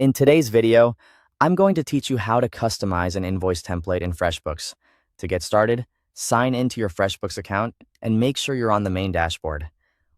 In today's video, I'm going to teach you how to customize an invoice template in FreshBooks. To get started, sign into your FreshBooks account and make sure you're on the main dashboard.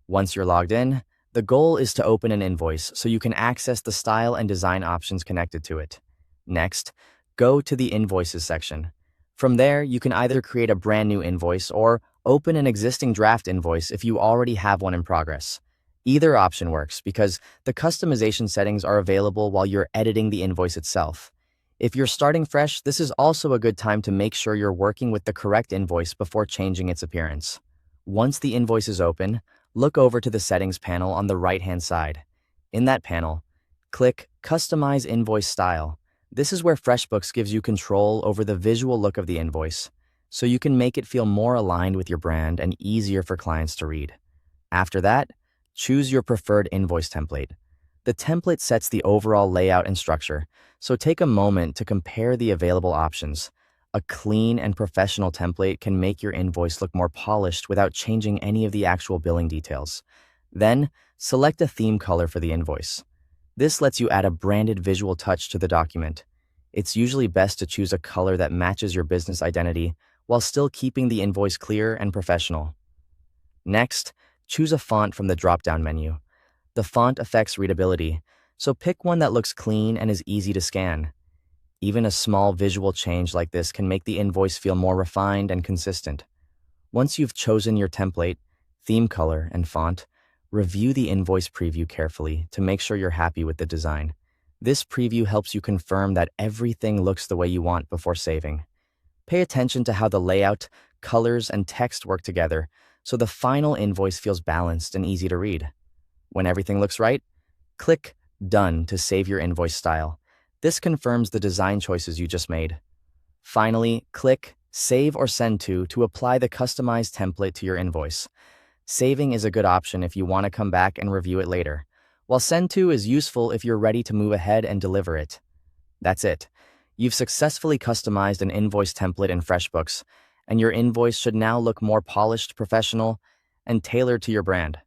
Once you're logged in, the goal is to open an invoice so you can access the style and design options connected to it. Next, go to the Invoices section. From there, you can either create a brand new invoice or open an existing draft invoice if you already have one in progress. Either option works because the customization settings are available while you're editing the invoice itself. If you're starting fresh, this is also a good time to make sure you're working with the correct invoice before changing its appearance. Once the invoice is open, look over to the settings panel on the right-hand side. In that panel, click Customize Invoice Style. This is where FreshBooks gives you control over the visual look of the invoice, so you can make it feel more aligned with your brand and easier for clients to read. After that, choose your preferred invoice template. The template sets the overall layout and structure, so take a moment to compare the available options. A clean and professional template can make your invoice look more polished without changing any of the actual billing details. Then, select a theme color for the invoice. This lets you add a branded visual touch to the document. It's usually best to choose a color that matches your business identity while still keeping the invoice clear and professional. Next, choose a font from the drop-down menu. The font affects readability, so pick one that looks clean and is easy to scan. Even a small visual change like this can make the invoice feel more refined and consistent. Once you've chosen your template, theme color, and font, review the invoice preview carefully to make sure you're happy with the design. This preview helps you confirm that everything looks the way you want before saving. Pay attention to how the layout, colors, and text work together so the final invoice feels balanced and easy to read. When everything looks right, click Done to save your invoice style. This confirms the design choices you just made. Finally, click Save or Send to apply the customized template to your invoice. Saving is a good option if you want to come back and review it later, while Send to is useful if you're ready to move ahead and deliver it. That's it. You've successfully customized an invoice template in FreshBooks, and your invoice should now look more polished, professional, and tailored to your brand.